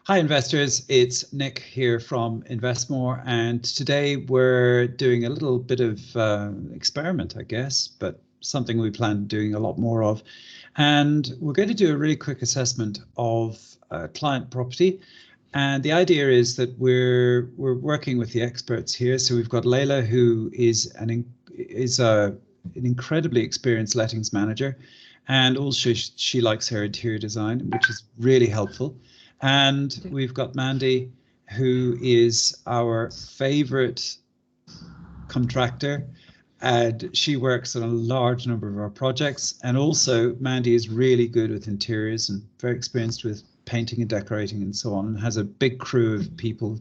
Hi investors, it's Nick here from Investmore, and today we're doing a little bit of experiment, I guess, but something we plan doing a lot more of. And we're going to do a really quick assessment of client property. And the idea is that we're working with the experts here. So we've got Leila, who is an incredibly experienced lettings manager, and also she likes her interior design, which is really helpful. And we've got Mandie, who is our favorite contractor, and she works on a large number of our projects. And also Mandie is really good with interiors and very experienced with painting and decorating and so on, and has a big crew of people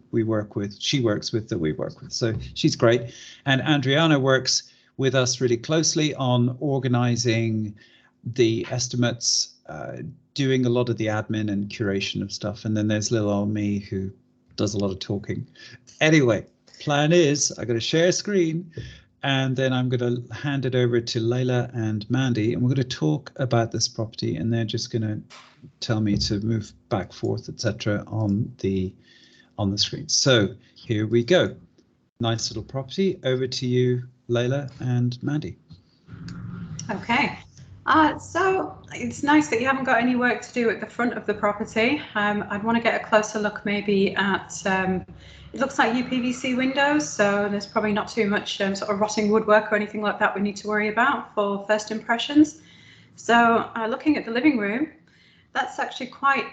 she works with that we work with. So she's great. And Adriana works with us really closely on organizing the estimates, doing a lot of the admin and curation of stuff. And then there's little old me who does a lot of talking. Anyway, plan is I'm going to share a screen and then I'm going to hand it over to Leila and Mandie, and we're going to talk about this property, and they're just going to tell me to move back, forth, etc. on the screen. So here we go. Nice little property. Over to you, Leila and Mandie. Okay. So it's nice that you haven't got any work to do at the front of the property. I'd want to get a closer look maybe at, it looks like UPVC windows, so there's probably not too much sort of rotting woodwork or anything like that we need to worry about for first impressions. So looking at the living room, that's actually quite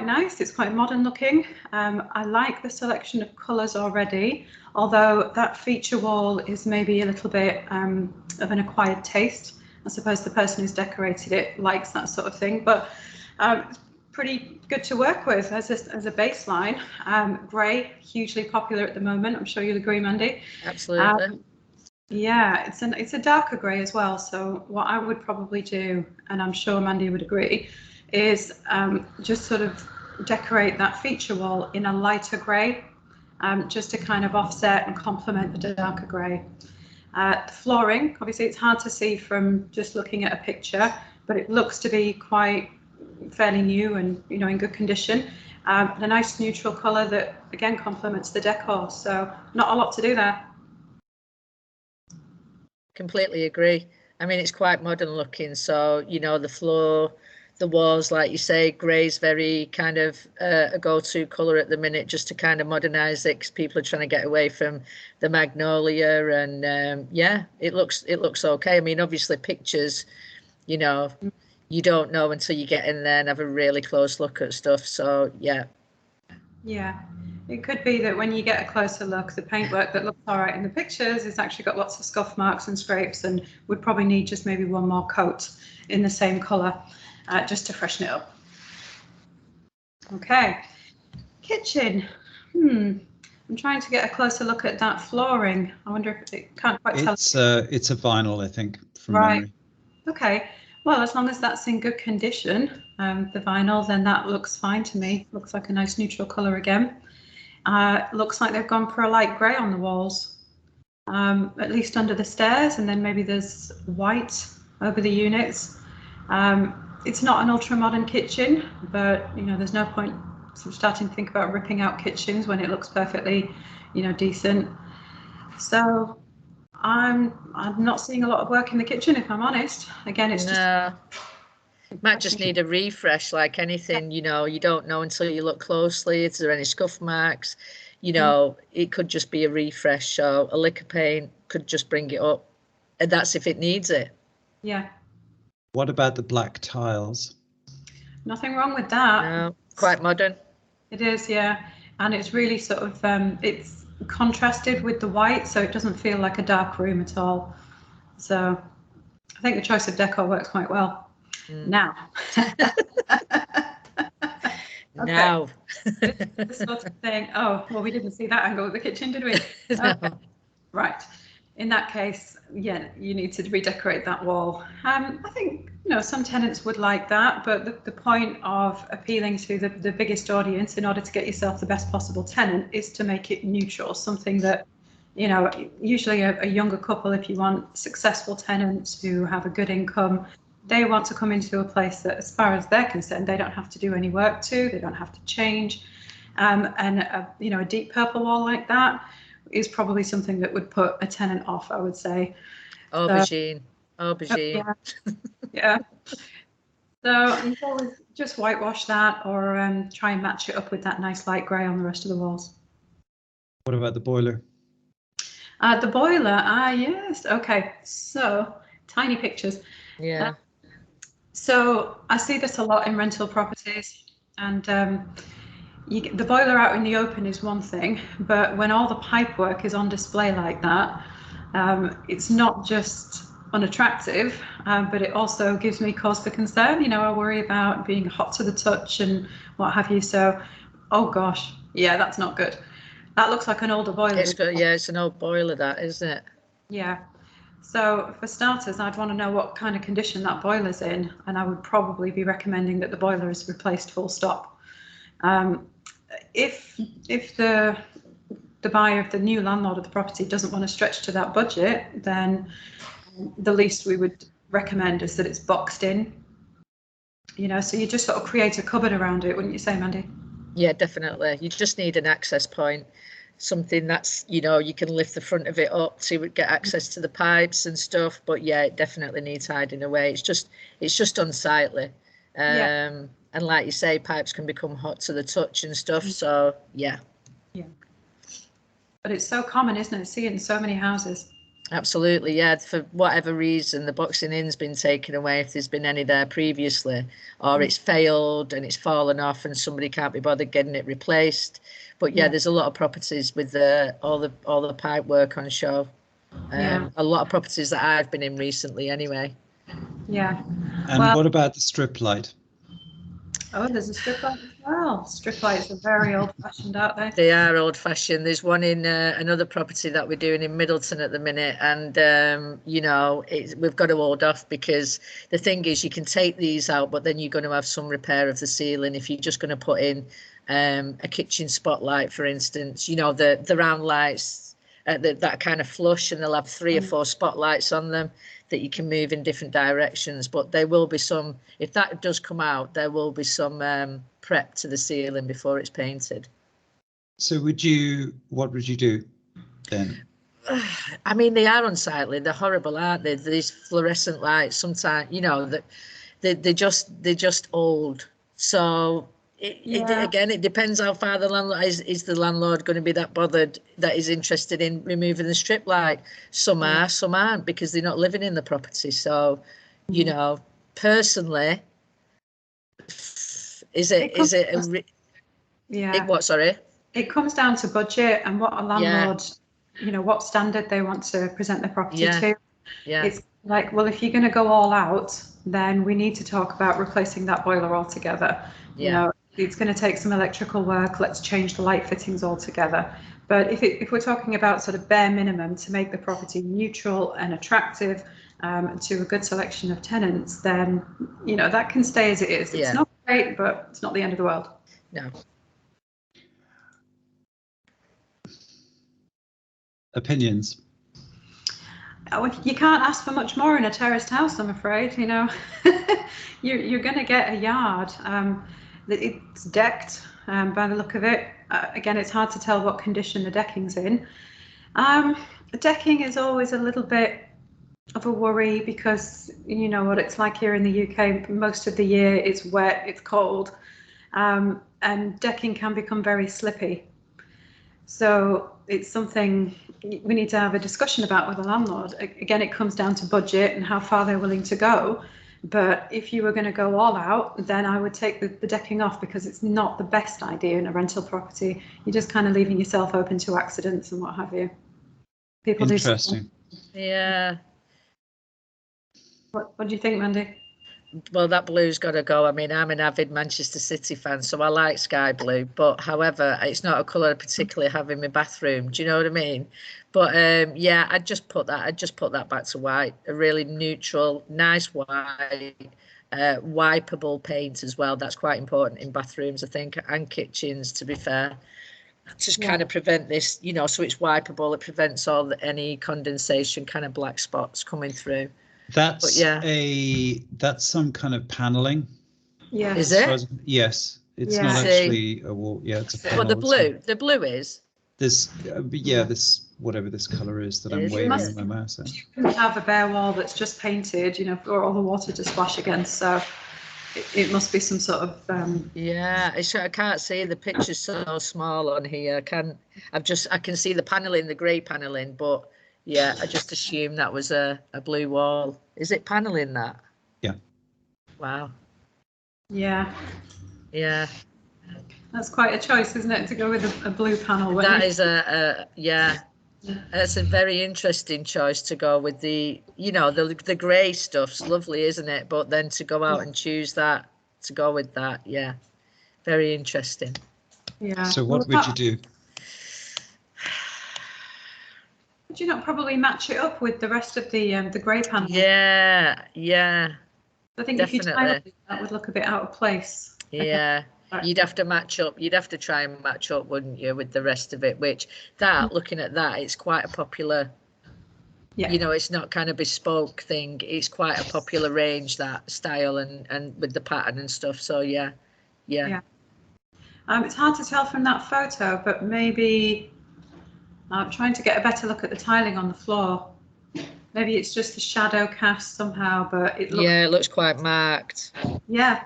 nice. It's quite modern looking. I like the selection of colours already, although that feature wall is maybe a little bit of an acquired taste. I suppose the person who's decorated it likes that sort of thing, but it's pretty good to work with as a baseline. Grey, hugely popular at the moment. I'm sure you'll agree, Mandie. Absolutely. Yeah, it's a darker grey as well. So what I would probably do, and I'm sure Mandie would agree, is just sort of decorate that feature wall in a lighter grey, just to kind of offset and complement the darker grey. The flooring, obviously it's hard to see from just looking at a picture, but it looks to be quite fairly new and in good condition. A nice neutral colour that again complements the decor, so not a lot to do there. Completely agree. I mean, it's quite modern looking, so the floor, the walls, like you say, grey's very kind of a go-to colour at the minute, just to kind of modernise it, because people are trying to get away from the magnolia, and yeah, it looks okay. I mean, obviously pictures, you don't know until you get in there and have a really close look at stuff. So yeah. Yeah, it could be that when you get a closer look, the paintwork that looks all right in the pictures has actually got lots of scuff marks and scrapes, and would probably need just maybe one more coat in the same colour. Just to freshen it up. Okay, kitchen. I'm trying to get a closer look at that flooring. I wonder if it can't quite tell. It's a vinyl, I think, from memory. Okay, well, as long as that's in good condition, the vinyl, then that looks fine to me. Looks like a nice neutral colour again. Looks like they've gone for a light grey on the walls, at least under the stairs, and then maybe there's white over the units. It's not an ultra-modern kitchen, but there's no point sort of starting to think about ripping out kitchens when it looks perfectly, decent. So I'm not seeing a lot of work in the kitchen, if I'm honest. Again, it's might just need a refresh, like anything. You don't know until you look closely. Is there any scuff marks? It could just be a refresh. So a lick of paint could just bring it up, and that's if it needs it. Yeah. What about the black tiles? Nothing wrong with that. No, quite modern. It is, yeah. And it's really sort of, it's contrasted with the white, so it doesn't feel like a dark room at all. So I think the choice of decor works quite well. Now. Now. This sort of thing. Oh, well, we didn't see that angle of the kitchen, did we? No. Okay. Right. In that case, yeah, you need to redecorate that wall. I think some tenants would like that, but the point of appealing to the biggest audience in order to get yourself the best possible tenant is to make it neutral, something that usually a younger couple, if you want successful tenants who have a good income, they want to come into a place that, as far as they're concerned, they don't have to do any work to, they don't have to change. And a deep purple wall like that is probably something that would put a tenant off, I would say. Aubergine. Yeah. Yeah. So you can always just whitewash that, or try and match it up with that nice light grey on the rest of the walls. What about the boiler? The boiler, yes. Okay, so tiny pictures. Yeah. So I see this a lot in rental properties, and the boiler out in the open is one thing, but when all the pipe work is on display like that, it's not just unattractive, but it also gives me cause for concern. I worry about being hot to the touch and what have you. So, oh gosh, yeah, that's not good. That looks like an older boiler. It's an old boiler, that, isn't it? Yeah. So for starters, I'd want to know what kind of condition that boiler's in, and I would probably be recommending that the boiler is replaced full stop. If the buyer, of the new landlord of the property, doesn't want to stretch to that budget, then the least we would recommend is that it's boxed in. So you just sort of create a cupboard around it, wouldn't you say, Mandy? Yeah, definitely. You just need an access point, something that's, you can lift the front of it up to get access to the pipes and stuff. But yeah, it definitely needs hiding away. It's just unsightly. And like you say, pipes can become hot to the touch and stuff. So yeah. Yeah. But it's so common, isn't it? See it in so many houses. Absolutely, yeah. For whatever reason, the boxing in's been taken away, if there's been any there previously, or it's failed and it's fallen off and somebody can't be bothered getting it replaced. But yeah, there's a lot of properties with all the pipe work on show. A lot of properties that I've been in recently, anyway. Yeah. And what about the strip light? Oh, there's a strip light as well. Strip lights are very old-fashioned, aren't they? They are old-fashioned. There's one in another property that we're doing in Middleton at the minute, and we've got to hold off, because the thing is, you can take these out, but then you're going to have some repair of the ceiling if you're just going to put in a kitchen spotlight, for instance. The round lights that kind of flush, and they'll have 3 or 4 spotlights on them that you can move in different directions. But there will be some, if that does come out, there will be some prep to the ceiling before it's painted. So what would you do then? I mean, they are unsightly. They're horrible, aren't they? These fluorescent lights, sometimes, that they're just old. So it depends how far the landlord is. The landlord going to be that bothered that is interested in removing the strip light? Some are, some aren't, because they're not living in the property. So, personally, sorry? It comes down to budget and what a landlord, what standard they want to present their property to. Yeah. It's like, well, if you're going to go all out, then we need to talk about replacing that boiler altogether. Yeah. It's going to take some electrical work. Let's change the light fittings altogether. But if we're talking about sort of bare minimum to make the property neutral and attractive to a good selection of tenants, then, that can stay as it is. It's not great, but it's not the end of the world. No. Opinions? You can't ask for much more in a terraced house, I'm afraid. You're going to get a yard. It's decked by the look of it. Again, it's hard to tell what condition the decking's in. Decking is always a little bit of a worry, because you know what it's like here in the UK. Most of the year it's wet, it's cold, and decking can become very slippy. So it's something we need to have a discussion about with the landlord. Again, it comes down to budget and how far they're willing to go. But if you were going to go all out, then I would take the decking off, because it's not the best idea in a rental property. You're just kind of leaving yourself open to accidents and what have you. People do. Interesting. Yeah. What do you think, Mandy? Well, that blue's got to go. I mean, I'm an avid Manchester City fan, so I like sky blue. But however, it's not a colour I particularly have in my bathroom. Do you know what I mean? But yeah, I'd just put that back to white. A really neutral, nice white, wipeable paint as well. That's quite important in bathrooms, I think, and kitchens, to be fair. Just kind of prevent this, so it's wipeable. It prevents any condensation, kind of black spots coming through. That's yeah. that's some kind of paneling. Yeah. Is it? Yes, it's Yeah. not See. actually a wall. Yeah, it's a panel. Well, the blue is. This, yeah, this whatever this color is that I'm Is waving it? my mouse at. You couldn't have a bare wall that's just painted, you know, for all the water to splash against. So it must be some sort of. Yeah, I can't see, the picture's so small on here. I can see the paneling, the grey paneling, but yeah, I just assumed that was a blue wall. Is it paneling that? Yeah. Wow. Yeah. Yeah. That's quite a choice, isn't it, to go with a blue panel? That is yeah. That's a very interesting choice to go with the grey stuff's lovely, isn't it? But then to go out and choose that, to go with that, yeah, very interesting. Yeah. So what would you do? Would you not probably match it up with the rest of the grey panel? Yeah, yeah. I think definitely. if you tile it, that would look a bit out of place. Yeah. You'd have to match up. You'd have to try and match up, wouldn't you, with the rest of it? Which looking at that, it's quite a popular. Yeah. You know, it's not kind of bespoke thing. It's quite a popular range, that style, and with the pattern and stuff. So yeah. It's hard to tell from that photo, but maybe I'm trying to get a better look at the tiling on the floor. Maybe it's just the shadow cast somehow, but it looks. Yeah, it looks quite marked. Yeah.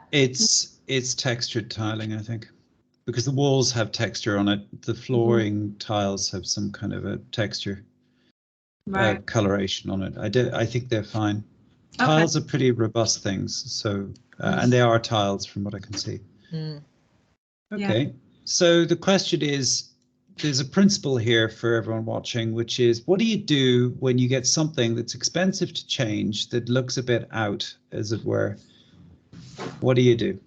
It's textured tiling, I think, because the walls have texture on it. The flooring tiles have some kind of a texture, coloration on it. I think they're fine. Tiles are pretty robust things, so and they are tiles from what I can see. Okay, so the question is, there's a principle here for everyone watching, which is, what do you do when you get something that's expensive to change, that looks a bit out, as it were? What do you do?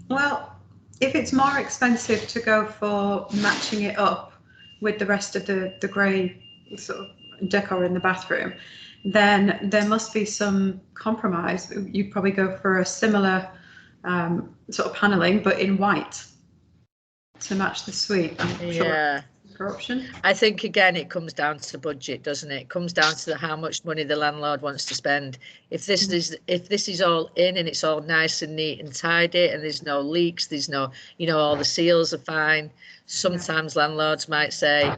Well, if it's more expensive to go for matching it up with the rest of the grey sort of decor in the bathroom, then there must be some compromise. You'd probably go for a similar sort of paneling, but in white to match the suite. I'm sure. Corruption. I think again it comes down to budget, doesn't it? It comes down to how much money the landlord wants to spend. If this is all in and it's all nice and neat and tidy and there's no leaks, there's no, all the seals are fine. Sometimes landlords might say,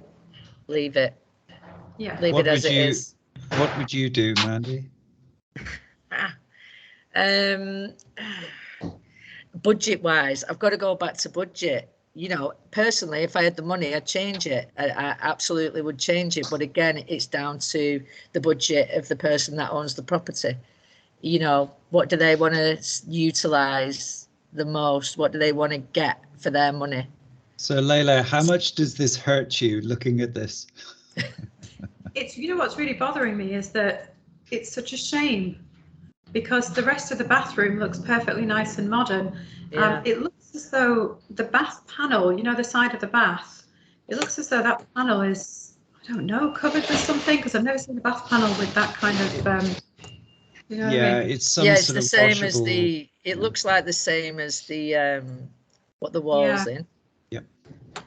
leave it. Yeah. Leave it as it is. What would you do, Mandy? Budget wise, I've got to go back to budget. Personally, if I had the money, I'd change it. I absolutely would change it. But again, it's down to the budget of the person that owns the property. What do they want to utilize the most? What do they want to get for their money? So, Leila, how much does this hurt you looking at this? It's, what's really bothering me is that it's such a shame, because the rest of the bathroom looks perfectly nice and modern. Yeah. It looks as though the bath panel, the side of the bath, it looks as though that panel is, I don't know, covered with something, because I've never seen a bath panel with that kind of, what I mean? It's some it's sort the of same washable... as it looks like the same as the what the wall's in.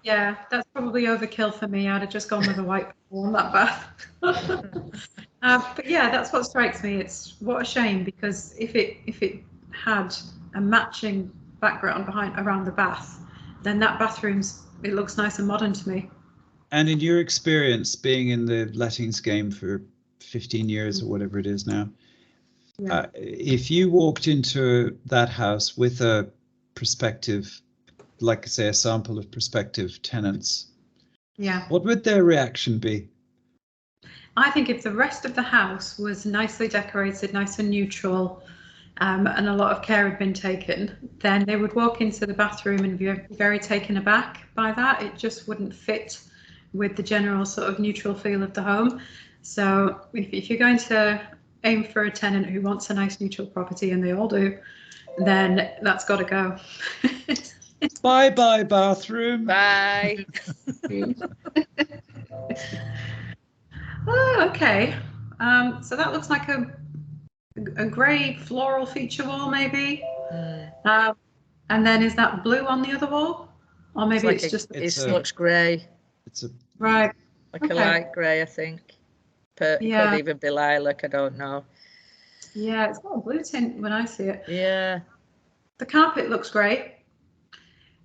Yeah, that's probably overkill for me. I'd have just gone with a white panel on that bath. But yeah, that's what strikes me. It's what a shame, because if it had a matching background around the bath, then that it looks nice and modern to me. And in your experience, being in the lettings game for 15 years or whatever it is now, if you walked into that house with a prospective, like say a sample of prospective tenants, what would their reaction be? I think if the rest of the house was nicely decorated, nice and neutral, and a lot of care had been taken, then they would walk into the bathroom and be very taken aback by that. It just wouldn't fit with the general sort of neutral feel of the home. So if you're going to aim for a tenant who wants a nice neutral property, and they all do, then that's got to go. Bye bathroom. Bye. Oh, okay. So that looks like a grey floral feature wall, maybe. And then is that blue on the other wall, or maybe it looks grey? It's a right, like a light grey, I think. It could even be lilac, I don't know. Yeah, it's got a blue tint when I see it. Yeah. The carpet looks great.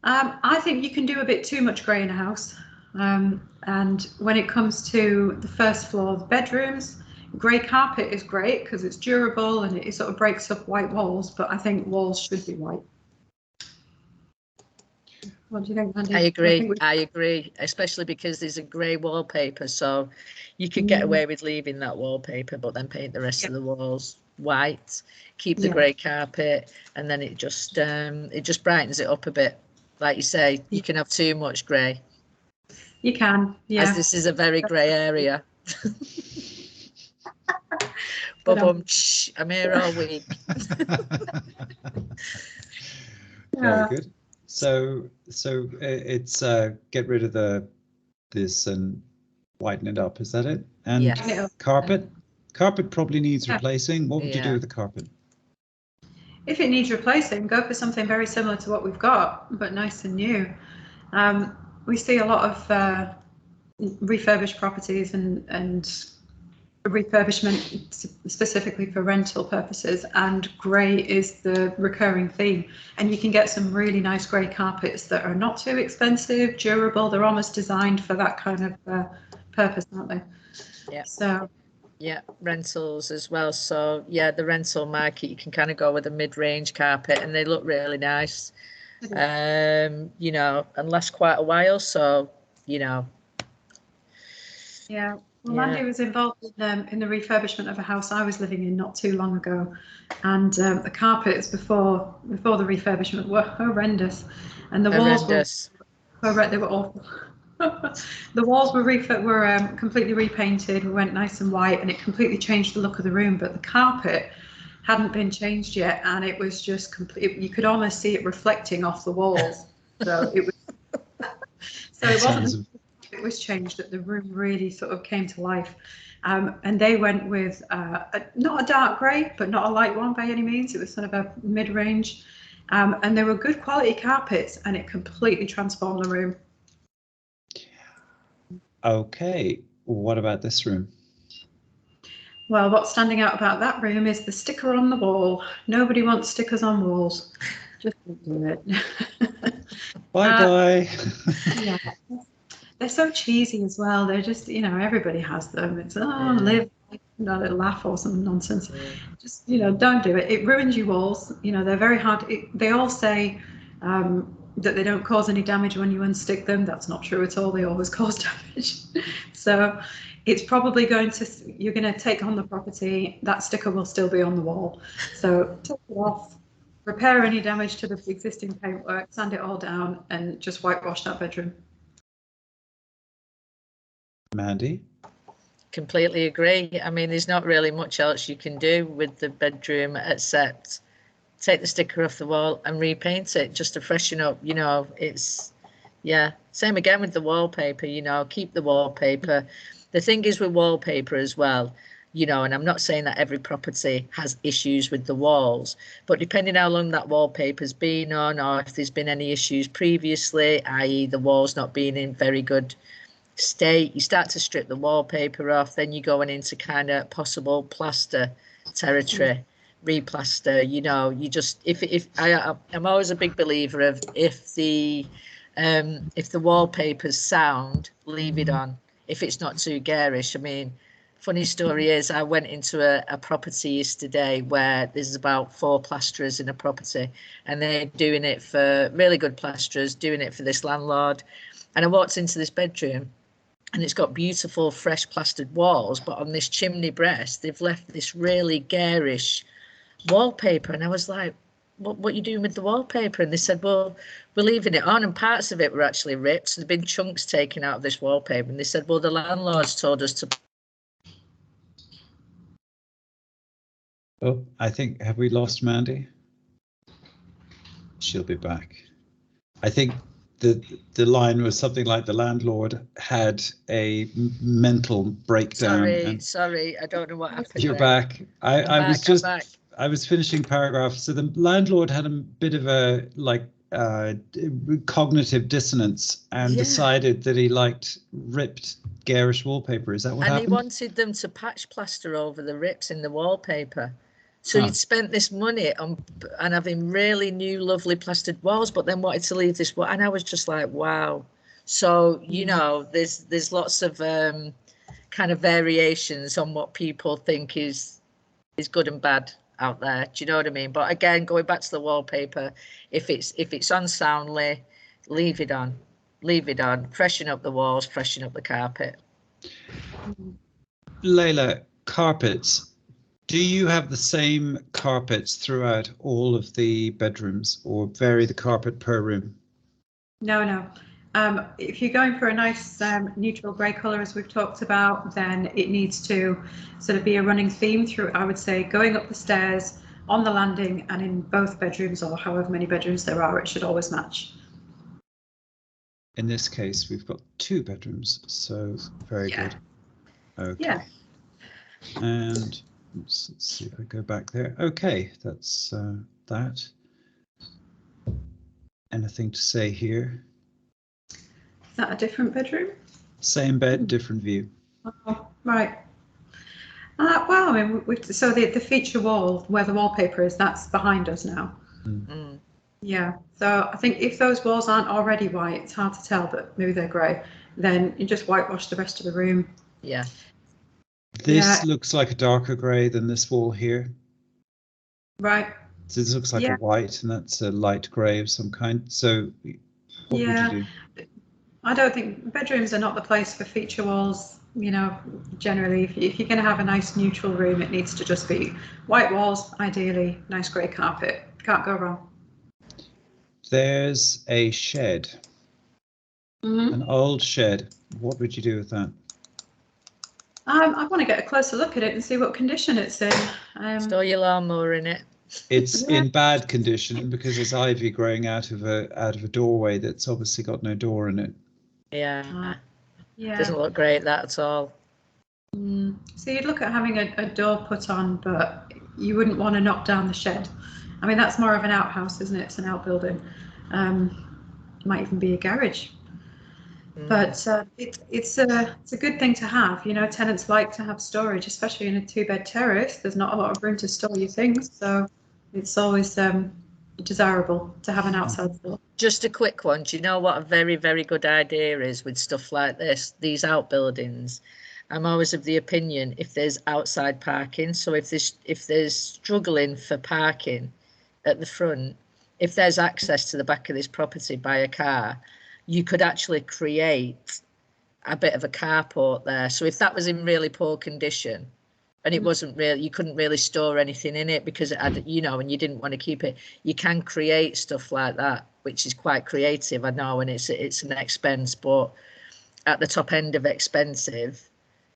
I think you can do a bit too much grey in a house. And when it comes to the first floor, the bedrooms, grey carpet is great because it's durable and it sort of breaks up white walls, but I think walls should be white. What do you think, Mandy? I agree, especially because there's a grey wallpaper, so you could get away with leaving that wallpaper, but then paint the rest of the walls white, keep the grey carpet, and then it just brightens it up a bit. Like you say, you can have too much grey. You can, as this is a very grey area. But I'm here all week. Very good. So it's get rid of this and whiten it up. Is that it? And yes. Carpet probably needs replacing. What would you do with the carpet? If it needs replacing, go for something very similar to what we've got, but nice and new. We see a lot of refurbished properties and refurbishment specifically for rental purposes, and grey is the recurring theme. And you can get some really nice grey carpets that are not too expensive, durable. They're almost designed for that kind of purpose, aren't they? Yeah. So. Yeah, rentals as well. So yeah, the rental market, you can kind of go with a mid-range carpet, and they look really nice. You know, and last quite a while. So you know. Yeah. Well, Mandy was involved in the refurbishment of a house I was living in not too long ago, and the carpets before the refurbishment were horrendous, and the walls were they were awful. The walls were completely repainted. We went nice and white, and it completely changed the look of the room. But the carpet hadn't been changed yet, and it was just complete. You could almost see it reflecting off the walls. So it was. So it wasn't. It was changed that the room really sort of came to life, and they went with not a dark grey, but not a light one by any means. It was sort of a mid-range, and they were good quality carpets, and it completely transformed the room. Okay, what about this room? Well, what's standing out about that room is the sticker on the wall. Nobody wants stickers on walls. Just do it. Bye. Yeah. They're so cheesy as well. They're just, you know, everybody has them. It's, live, you know, a laugh or some nonsense. Yeah. Just, you know, don't do it. It ruins your walls. You know, they're very hard. They all say that they don't cause any damage when you unstick them. That's not true at all. They always cause damage. So it's probably you're going to take on the property. That sticker will still be on the wall. So take it off, repair any damage to the existing paintwork, sand it all down, and just whitewash that bedroom. Mandy? Completely agree. I mean, there's not really much else you can do with the bedroom except take the sticker off the wall and repaint it just to freshen up. You know, it's, yeah, same again with the wallpaper, you know, keep the wallpaper. The thing is with wallpaper as well, you know, and I'm not saying that every property has issues with the walls, but depending how long that wallpaper's been on, or if there's been any issues previously, i.e. the walls not being in very good state, you start to strip the wallpaper off, then you're going into kind of possible plaster territory, replaster, you know, you just, I'm always a big believer of if the wallpaper's sound, leave it on, if it's not too garish. I mean, funny story is I went into a property yesterday where there's about 4 plasterers in a property, and they're doing it for really good plasterers, doing it for this landlord. And I walked into this bedroom, and it's got beautiful fresh plastered walls, but on this chimney breast they've left this really garish wallpaper. And I was like, what are you doing with the wallpaper? And they said, well, we're leaving it on, and parts of it were actually ripped, so there've been chunks taken out of this wallpaper. And they said, well, the landlord's told us to. Oh, I think, have we lost Mandy? She'll be back. I think the line was something like the landlord had a mental breakdown. Sorry, I don't know what happened. You're back. I was finishing paragraph. So the landlord had a bit of a cognitive dissonance and decided that he liked ripped garish wallpaper. Is that what happened? And he wanted them to patch plaster over the rips in the wallpaper. So he'd spent this money on and having really new, lovely plastered walls, but then wanted to leave this wall. And I was just like, wow. So, you know, there's lots of kind of variations on what people think is good and bad out there. Do you know what I mean? But again, going back to the wallpaper, if it's unsoundly, leave it on. Leave it on. Freshen up the walls, freshen up the carpet. Leila, carpets. Do you have the same carpets throughout all of the bedrooms, or vary the carpet per room? No. If you're going for a nice neutral grey colour, as we've talked about, then it needs to sort of be a running theme through, I would say, going up the stairs, on the landing, and in both bedrooms, or however many bedrooms there are, it should always match. In this case, we've got 2 bedrooms, so very good. Okay. Yeah. And let's see if I go back there. Okay, that's that. Anything to say here? Is that a different bedroom? Same bed, different view. Oh, right. Well, I mean, so the feature wall where the wallpaper is, that's behind us now. Mm. Yeah. So I think if those walls aren't already white, it's hard to tell, but maybe they're grey, then you just whitewash the rest of the room. Yeah. This looks like a darker grey than this wall here. Right. So this looks like a white, and that's a light grey of some kind. So what would you do? I don't think bedrooms are not the place for feature walls. You know, generally, if you're going to have a nice neutral room, it needs to just be white walls, ideally, nice grey carpet. Can't go wrong. There's a shed, an old shed. What would you do with that? I want to get a closer look at it and see what condition it's in. Store your lawnmower in it. It's in bad condition because there's ivy growing out of a doorway that's obviously got no door in it. Yeah. Doesn't look great, that at all. So you'd look at having a door put on, but you wouldn't want to knock down the shed. I mean, that's more of an outhouse, isn't it? It's an outbuilding. It might even be a garage. But it's a good thing to have. You know, tenants like to have storage, especially in a 2-bed terrace. There's not a lot of room to store your things, so it's always desirable to have an outside store. Just a quick one. Do you know what a very, very good idea is with stuff like this, these outbuildings? I'm always of the opinion, if there's outside parking, so if there's struggling for parking at the front, if there's access to the back of this property by a car, you could actually create a bit of a carport there. So if that was in really poor condition and it wasn't really, you couldn't really store anything in it because it had, you know, and you didn't want to keep it, you can create stuff like that, which is quite creative, I know, and it's an expense, but at the top end of expensive,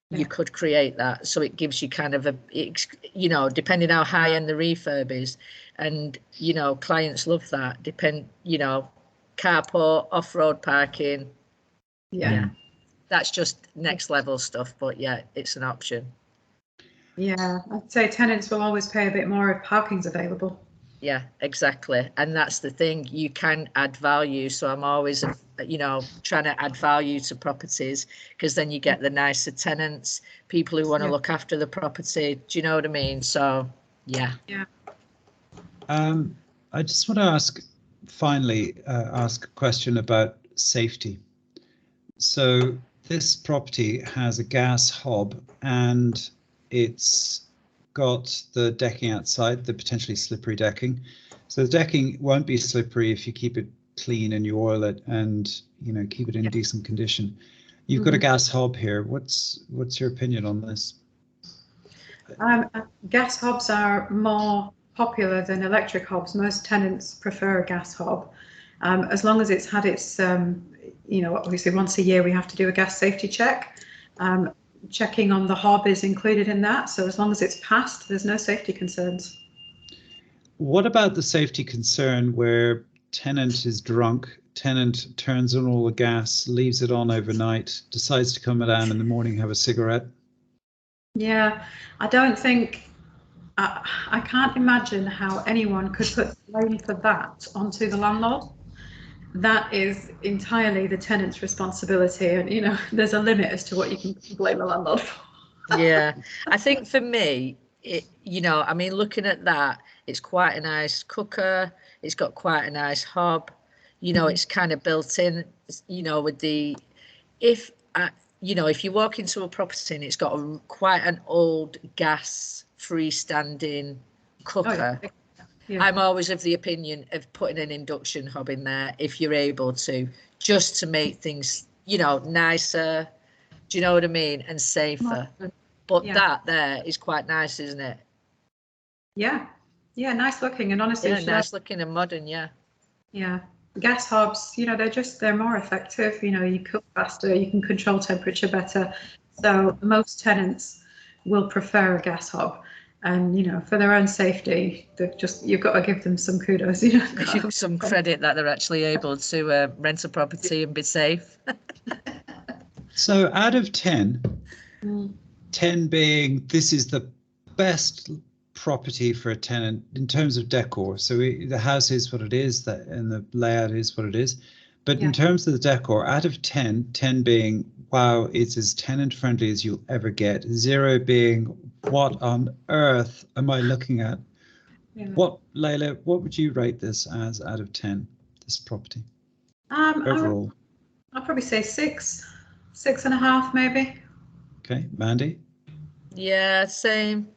you could create that. So it gives you kind of you know, depending how high end the refurb is, and, you know, clients love that, you know, carport, off-road parking. Yeah, that's just next level stuff, but yeah, it's an option. Yeah, I'd say tenants will always pay a bit more if parking's available. Yeah, exactly. And that's the thing, you can add value. So I'm always, you know, trying to add value to properties, because then you get the nicer tenants, people who want to look after the property. Do you know what I mean? So yeah. I just want to ask a question about safety. So this property has a gas hob, and it's got the decking outside, the potentially slippery decking. So the decking won't be slippery if you keep it clean and you oil it and, you know, keep it in decent condition. You've got a gas hob here. What's your opinion on this? Gas hobs are more popular than electric hobs. Most tenants prefer a gas hob, as long as it's had its, you know, obviously once a year we have to do a gas safety check. Checking on the hob is included in that, so as long as it's passed, there's no safety concerns. What about the safety concern where tenant is drunk, tenant turns on all the gas, leaves it on overnight, decides to come down in the morning, have a cigarette? Yeah, I don't think, I can't imagine how anyone could put blame for that onto the landlord. that is entirely the tenant's responsibility, and you know, there's a limit as to what you can blame the landlord for. Yeah, I think for me, you know, I mean, looking at that, it's quite a nice cooker. It's got quite a nice hob. You know, it's kind of built in. You know, with the you know, if you walk into a property and it's got quite an old gas freestanding cooker. Oh, yeah. I'm always of the opinion of putting an induction hob in there if you're able to, just to make things, you know, nicer. Do you know what I mean? And safer. But that there is quite nice, isn't it? Yeah, yeah, nice looking, and honestly, yeah, nice looking and modern. Yeah. Yeah, gas hobs, you know, they're more effective. You know, you cook faster, you can control temperature better. So most tenants will prefer a gas hob. And you know, for their own safety, you've got to give them some kudos. You know, some credit that they're actually able to rent a property and be safe. So out of 10, 10 being this is the best property for a tenant in terms of decor. So the house is what it is, and the layout is what it is. But in terms of the decor, out of 10, 10 being, wow, it's as tenant friendly as you'll ever get. 0 being, what on earth am I looking at? What, Leila, what would you rate this as out of 10, this property? Overall? I'll probably say 6.5 maybe. Okay, Mandie? Yeah, same.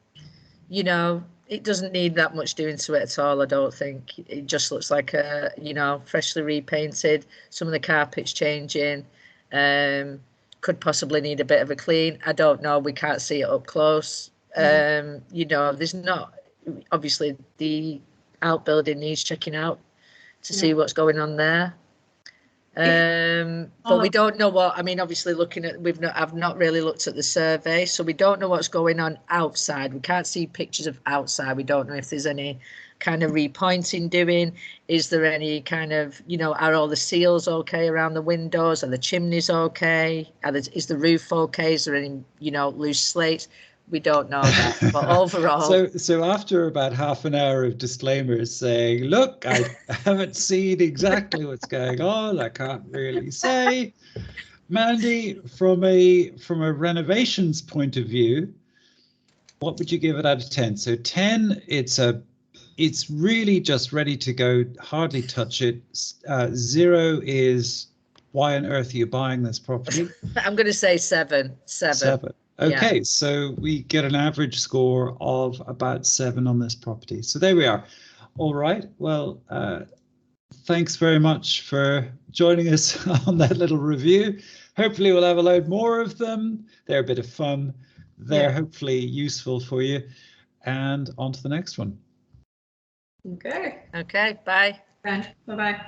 You know, it doesn't need that much doing to it at all, I don't think. It just looks like a, you know, freshly repainted. Some of the carpets changing. Could possibly need a bit of a clean. I don't know. We can't see it up close. You know, there's not, obviously the outbuilding needs checking out to see what's going on there. But we don't know what, I mean, obviously looking at, I've not really looked at the survey, so we don't know what's going on outside. We can't see pictures of outside. We don't know if there's any kind of repointing doing. Is there any kind of, you know, are all the seals okay around the windows? Are the chimneys okay? Is the roof okay? Is there any, you know, loose slates? We don't know that, but overall. So after about half an hour of disclaimers saying, look, I haven't seen exactly what's going on, I can't really say. Mandie, from a renovations point of view, what would you give it out of 10? So 10, it's really just ready to go, hardly touch it. 0 is, why on earth are you buying this property? I'm going to say 7. 7. Okay, so we get an average score of about 7 on this property. So there we are. All right. Well, thanks very much for joining us on that little review. Hopefully we'll have a load more of them. They're a bit of fun. They're hopefully useful for you. And on to the next one. Okay. Okay, bye. Bye-bye.